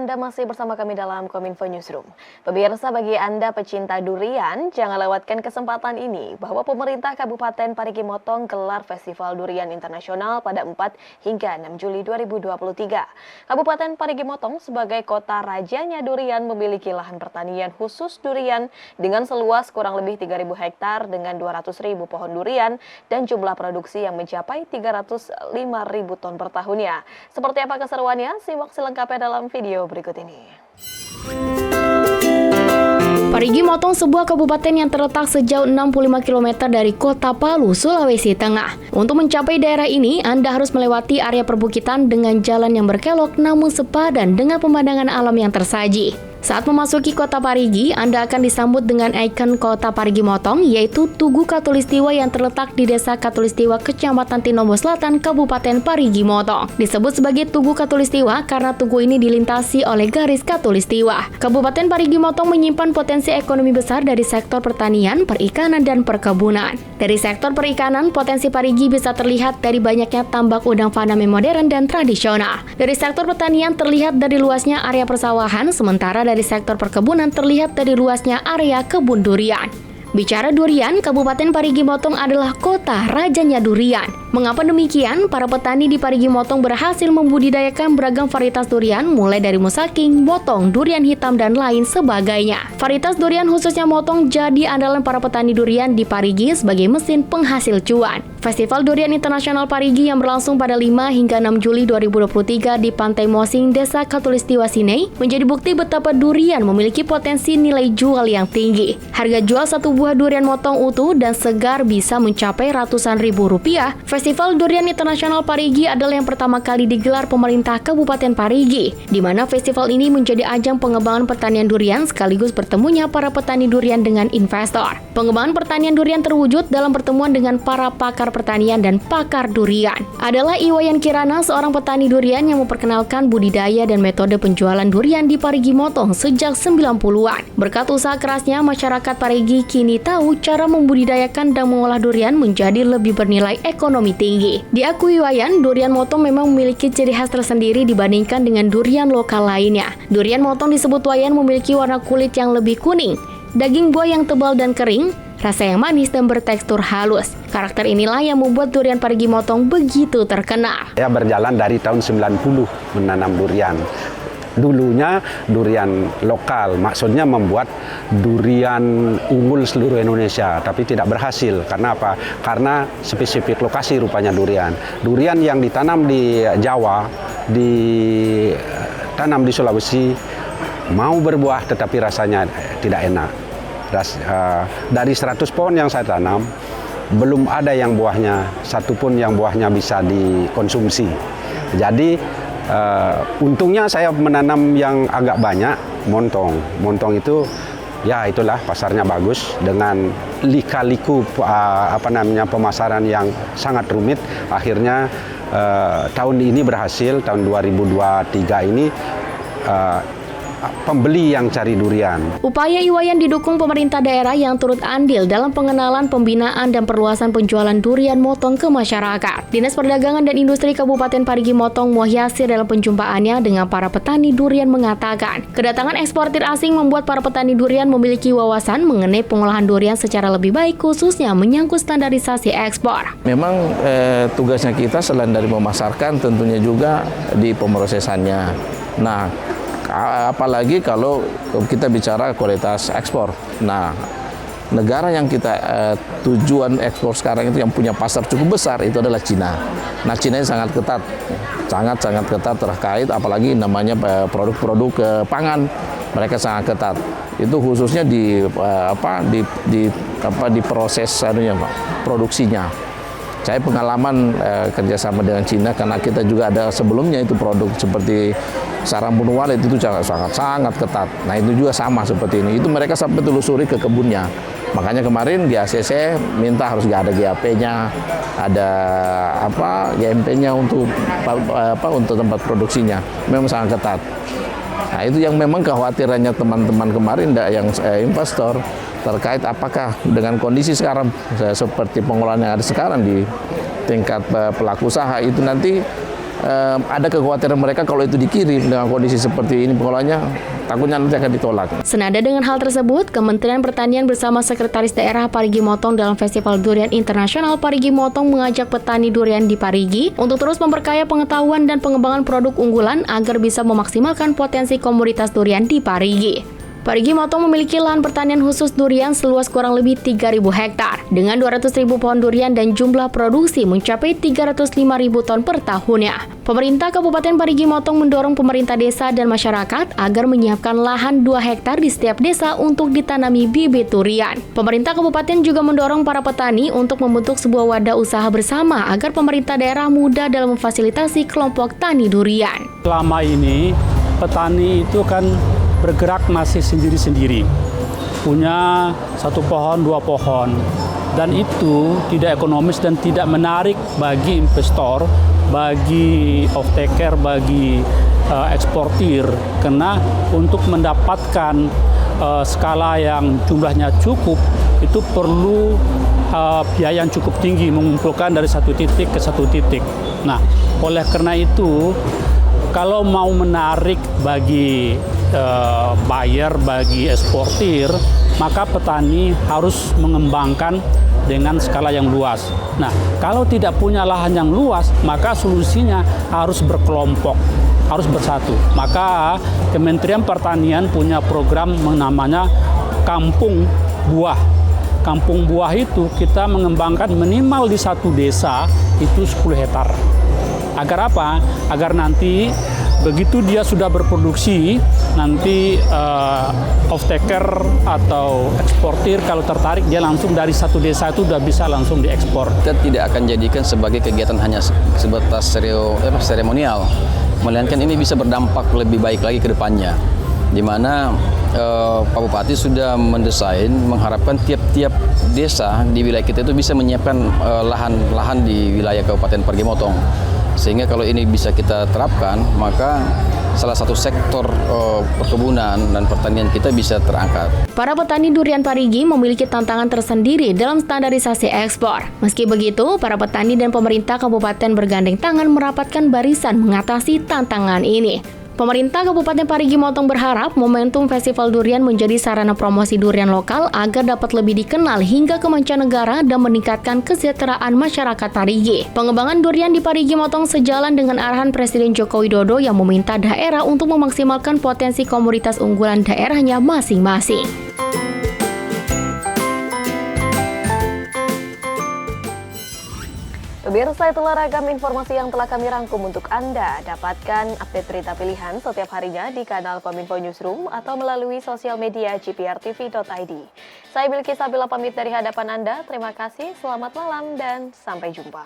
Anda masih bersama kami dalam Kominfo Newsroom. Pemirsa, bagi Anda pecinta durian, jangan lewatkan kesempatan ini bahwa pemerintah Kabupaten Parigi Motong gelar Festival Durian Internasional pada 4 hingga 6 Juli 2023. Kabupaten Parigi Motong sebagai kota rajanya durian memiliki lahan pertanian khusus durian dengan seluas kurang lebih 3.000 hektar dengan 200.000 pohon durian dan jumlah produksi yang mencapai 305.000 ton per tahunnya. Seperti apa keseruannya? Simak selengkapnya dalam video berikut ini. Parigi Motong sebuah kabupaten yang terletak sejauh 65 km dari kota Palu, Sulawesi Tengah. Untuk mencapai daerah ini, Anda harus melewati area perbukitan dengan jalan yang berkelok namun sepadan dengan pemandangan alam yang tersaji. Saat memasuki kota Parigi, Anda akan disambut dengan ikon kota Parigi Motong, yaitu Tugu Katulistiwa yang terletak di Desa Katulistiwa, Kecamatan Tinombo Selatan, Kabupaten Parigi Motong. Disebut sebagai Tugu Katulistiwa karena tugu ini dilintasi oleh garis Katulistiwa. Kabupaten Parigi Motong menyimpan potensi ekonomi besar dari sektor pertanian, perikanan, dan perkebunan. Dari sektor perikanan, potensi Parigi bisa terlihat dari banyaknya tambak udang faname modern dan tradisional. Dari sektor pertanian terlihat dari luasnya area persawahan, sementara dari sektor perkebunan terlihat dari luasnya area kebun durian. Bicara durian, Kabupaten Parigi Motong adalah kota rajanya durian. Mengapa demikian? Para petani di Parigi Motong berhasil membudidayakan beragam varietas durian, mulai dari musaking, motong, durian hitam, dan lain sebagainya. Varietas durian khususnya motong jadi andalan para petani durian di Parigi sebagai mesin penghasil cuan. Festival Durian Internasional Parigi yang berlangsung pada 5 hingga 6 Juli 2023 di Pantai Mosing, Desa Katulistiwa Sinei, menjadi bukti betapa durian memiliki potensi nilai jual yang tinggi. Harga jual satu buah durian motong utuh dan segar bisa mencapai ratusan ribu rupiah. Festival Durian Internasional Parigi adalah yang pertama kali digelar pemerintah Kabupaten Parigi, di mana festival ini menjadi ajang pengembangan pertanian durian sekaligus bertemunya para petani durian dengan investor. Pengembangan pertanian durian terwujud dalam pertemuan dengan para pakar pertanian dan pakar durian. Adalah Iwayan Kirana, seorang petani durian yang memperkenalkan budidaya dan metode penjualan durian di Parigi Motong sejak 90-an. Berkat usaha kerasnya, masyarakat Parigi kini tahu cara membudidayakan dan mengolah durian menjadi lebih bernilai ekonomi tinggi. Diakui Iwayan, durian motong memang memiliki ciri khas tersendiri dibandingkan dengan durian lokal lainnya. Durian motong disebut Wayan memiliki warna kulit yang lebih kuning, daging buah yang tebal dan kering, rasa yang manis dan bertekstur halus. Karakter inilah yang membuat durian Parigi Motong begitu terkenal. Saya berjalan dari tahun 90 menanam durian. Dulunya durian lokal, maksudnya membuat durian unggul seluruh Indonesia, tapi tidak berhasil. Karena apa? Karena spesifik lokasi rupanya durian. Durian yang ditanam di Jawa, ditanam di Sulawesi, mau berbuah tetapi rasanya tidak enak. Dari 100 pohon yang saya tanam, belum ada yang buahnya, satupun yang buahnya bisa dikonsumsi. Jadi untungnya saya menanam yang agak banyak, montong. Montong itu ya itulah pasarnya bagus dengan lika-liku pemasaran yang sangat rumit. Akhirnya tahun ini berhasil, tahun 2023 ini pembeli yang cari durian. Upaya Iwayan didukung pemerintah daerah yang turut andil dalam pengenalan, pembinaan, dan perluasan penjualan durian motong ke masyarakat. Dinas Perdagangan dan Industri Kabupaten Parigi Motong Muhyasir dalam penjumpaannya dengan para petani durian mengatakan, kedatangan eksportir asing membuat para petani durian memiliki wawasan mengenai pengolahan durian secara lebih baik, khususnya menyangkut standarisasi ekspor. Memang tugasnya kita selain dari memasarkan, tentunya juga di pemrosesannya. Nah, apalagi kalau kita bicara kualitas ekspor. Nah, negara yang kita tujuan ekspor sekarang itu yang punya pasar cukup besar itu adalah Cina. Nah, Cina ini sangat ketat, sangat ketat terkait apalagi namanya produk-produk pangan. Mereka sangat ketat. Itu khususnya di proses produksinya. Saya pengalaman kerjasama dengan Cina karena kita juga ada sebelumnya itu produk seperti sarang bunuh walet itu sangat ketat. Nah itu juga sama seperti ini. Itu mereka sampai telusuri ke kebunnya. Makanya kemarin di ACC minta harus ada GAP-nya, ada GMP-nya untuk tempat produksinya. Memang sangat ketat. Nah itu yang memang kekhawatirannya teman-teman kemarin yang investor. Terkait apakah dengan kondisi sekarang seperti pengolahan yang ada sekarang di tingkat pelaku usaha itu nanti ada kekhawatiran mereka kalau itu dikirim dengan kondisi seperti ini pengolahnya takutnya nanti akan ditolak. Senada dengan hal tersebut, Kementerian Pertanian bersama Sekretaris Daerah Parigi Motong dalam Festival Durian Internasional Parigi Motong mengajak petani durian di Parigi untuk terus memperkaya pengetahuan dan pengembangan produk unggulan agar bisa memaksimalkan potensi komoditas durian di Parigi. Parigi Motong memiliki lahan pertanian khusus durian seluas kurang lebih 3.000 hektar dengan 200.000 pohon durian dan jumlah produksi mencapai 305.000 ton per tahunnya. Pemerintah Kabupaten Parigi Motong mendorong pemerintah desa dan masyarakat agar menyiapkan lahan 2 hektar di setiap desa untuk ditanami bibit durian. Pemerintah kabupaten juga mendorong para petani untuk membentuk sebuah wadah usaha bersama agar pemerintah daerah mudah dalam memfasilitasi kelompok tani durian. Selama ini petani itu kan bergerak masih sendiri-sendiri, punya 1 pohon, 2 pohon, dan itu tidak ekonomis dan tidak menarik bagi investor, bagi off-taker, bagi eksportir, karena untuk mendapatkan skala yang jumlahnya cukup itu perlu biaya yang cukup tinggi, mengumpulkan dari satu titik ke satu titik. Nah, oleh karena itu kalau mau menarik bagi buyer, bagi eksportir, maka petani harus mengembangkan dengan skala yang luas. Nah, kalau tidak punya lahan yang luas, maka solusinya harus berkelompok, harus bersatu. Maka Kementerian Pertanian punya program namanya Kampung Buah. Kampung Buah itu kita mengembangkan minimal di satu desa itu 10 hektar. Agar apa? Agar nanti begitu dia sudah berproduksi, nanti off-taker atau eksportir kalau tertarik dia langsung dari satu desa itu sudah bisa langsung diekspor. Kita tidak akan jadikan sebagai kegiatan hanya sebatas seremonial, melainkan ini bisa berdampak lebih baik lagi ke depannya, di mana Pak Bupati sudah mendesain mengharapkan tiap-tiap desa di wilayah kita itu bisa menyiapkan lahan-lahan di wilayah Kabupaten Parigi Motong. Sehingga kalau ini bisa kita terapkan, maka salah satu sektor perkebunan dan pertanian kita bisa terangkat. Para petani durian Parigi memiliki tantangan tersendiri dalam standarisasi ekspor. Meski begitu, para petani dan pemerintah kabupaten bergandeng tangan merapatkan barisan mengatasi tantangan ini. Pemerintah Kabupaten Parigi Motong berharap momentum Festival Durian menjadi sarana promosi durian lokal agar dapat lebih dikenal hingga ke mancanegara dan meningkatkan kesejahteraan masyarakat Parigi. Pengembangan durian di Parigi Motong sejalan dengan arahan Presiden Joko Widodo yang meminta daerah untuk memaksimalkan potensi komoditas unggulan daerahnya masing-masing. Pemirsa, itulah ragam informasi yang telah kami rangkum untuk Anda. Dapatkan update berita pilihan setiap harinya di kanal Kominfo Newsroom atau melalui sosial media gprtv.id. Saya Bilqis Sabila pamit dari hadapan Anda. Terima kasih, selamat malam, dan sampai jumpa.